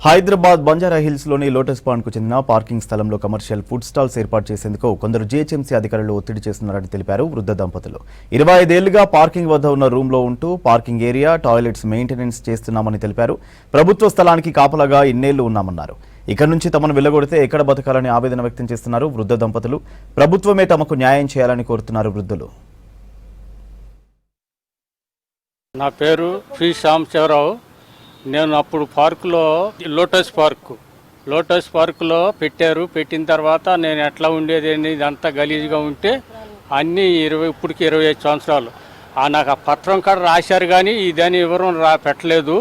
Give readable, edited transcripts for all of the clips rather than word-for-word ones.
Hyderabad Banjara hills లోని lotus pond కు చెందిన పార్కింగ్ స్థలంలో కమర్షియల్ ఫుడ్ స్టాల్స్ ఏర్పాటు చేసేందుకు కొందరు జీహెచ్ఎంసీ అధికారులు ఒత్తిడి చేస్తున్నారని తెలిపారు వృద్ధ దంపతులు. 25 ఏళ్లుగా పార్కింగ్ వద్ద ఉన్న రూమ్ లో ఉంటూ పార్కింగ్ ఏరియా, టాయిలెట్స్ మెయింటెనెన్స్ చేస్తున్నామని తెలిపారు. ప్రభుత్వ స్థలానికి కాపలాగా ఇన్నేళ్లు ఉన్నామన్నారు. ఇక్కడ నుంచి తమను వెళ్లగొడితే ఎక్కడ బతకాలని ఆవేదన వ్యక్తం చేస్తున్నారు వృద్ధ దంపతులు. ప్రభుత్వమే తమకు న్యాయం చేయాలని కోరుతున్నారు వృద్ధులు. నా పేరు శ్రీ సాంబశివరావు. నేను అప్పుడు పార్కులో లోటస్ పార్కులో పెట్టిన తర్వాత నేను ఎట్లా ఉండేది ఇదంతా గలీజ్గా ఉంటే అన్నీ ఇప్పటికి 25 సంవత్సరాలు నాకు ఆ పత్రం కాడ రాశారు, కానీ ఇదని ఎవరు పెట్టలేదు.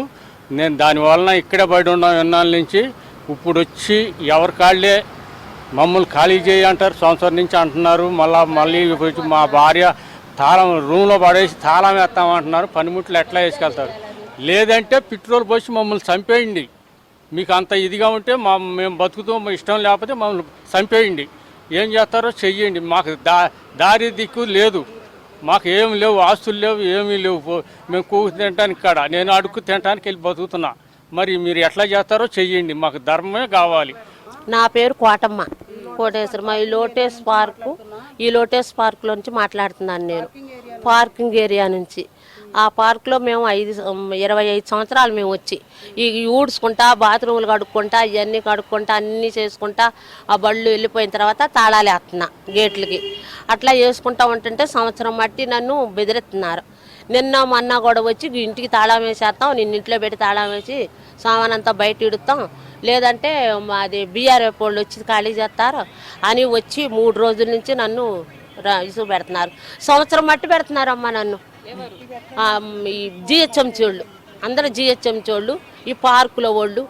నేను దానివలన ఇక్కడే బయట ఉన్నాం ఎన్నాళ్ళ నుంచి. ఇప్పుడు వచ్చి ఎవరి కాళ్ళే మమ్మల్ని ఖాళీ చేయి అంటారు, సంవత్సరం నుంచి అంటున్నారు. మళ్ళీ మా భార్య తాళం రూమ్లో పడేసి తాళం వేస్తామంటున్నారు. పనిముట్లు ఎట్లా వేసుకెళ్తారు? లేదంటే పెట్రోల్ పోసి మమ్మల్ని చంపేయండి. మీకు అంత ఇదిగా ఉంటే మేము బతుకుతూ ఇష్టం లేకపోతే మమ్మల్ని చంపేయండి. ఏం చేస్తారో చెయ్యండి. మాకు దారి దిక్కు లేదు, మాకు ఏమి లేవు, ఆస్తులు లేవు, ఏమీ లేవు. మేము కూకు తినడానికి కాడ నేను అడుక్కు తినడానికి వెళ్ళి బతుకుతున్నా. మరి మీరు ఎట్లా చేస్తారో చెయ్యండి, మాకు ధర్మమే కావాలి. నా పేరు కోటమ్మ కోటేశ్వరమ్మ. ఈ లోటస్ పార్కులో నుంచి మాట్లాడుతున్నాను నేను. పార్కింగ్ ఏరియా నుంచి. ఆ పార్కులో మేము 25 సంవత్సరాలు మేము వచ్చి ఊడ్చుకుంటా, బాత్రూములు కడుక్కుంటా, ఇవన్నీ కడుక్కుంటా, అన్నీ చేసుకుంటా ఆ బళ్ళు వెళ్ళిపోయిన తర్వాత తాళాలు వేస్తున్నా గేట్లకి. అట్లా వేసుకుంటా ఉంటుంటే సంవత్సరం మట్టి నన్ను బెదిరిస్తున్నారు. నిన్న మొన్న కూడా వచ్చి ఇంటికి తాళం వేసేస్తాం, నిన్న ఇంట్లో పెట్టి తాళం వేసి సామానంతా బయట ఇడుతాం, లేదంటే మాది బీఆర్ఎఫ్ వాళ్ళు వచ్చి ఖాళీ చేస్తారు అని వచ్చి 3 రోజుల నుంచి నన్ను ఇసుగు పెడుతున్నారు. సంవత్సరం మట్టి పెడుతున్నారమ్మా నన్ను. ఈ జిహెచ్ఎంసీ వాళ్ళు అందరూ, జిహెచ్ఎంసీ వాళ్ళు, ఈ పార్కుల వాళ్ళు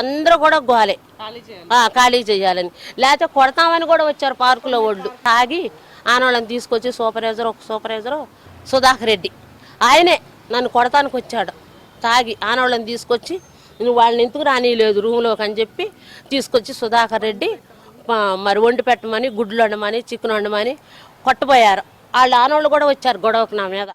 అందరూ కూడా గోలే ఖాళీ చేయాలని, లేకపోతే కొడతామని కూడా వచ్చారు పార్కుల వాళ్ళు. తాగి ఆనవాళ్ళని తీసుకొచ్చి సూపర్వైజరు సుధాకర్ రెడ్డి ఆయనే నన్ను కొడతానికి వచ్చాడు. తాగి ఆనవాళ్ళని తీసుకొచ్చి నువ్వు వాళ్ళని ఎందుకు రానిలేదు రూమ్లోకి అని చెప్పి తీసుకొచ్చి సుధాకర్ రెడ్డి మరి వండి పెట్టమని, గుడ్లు వండమని, చికెన్ వండమని కొట్టబోయారు. వాళ్ళ ఆనవాళ్ళు కూడా వచ్చారు గొడవకు నా మీద.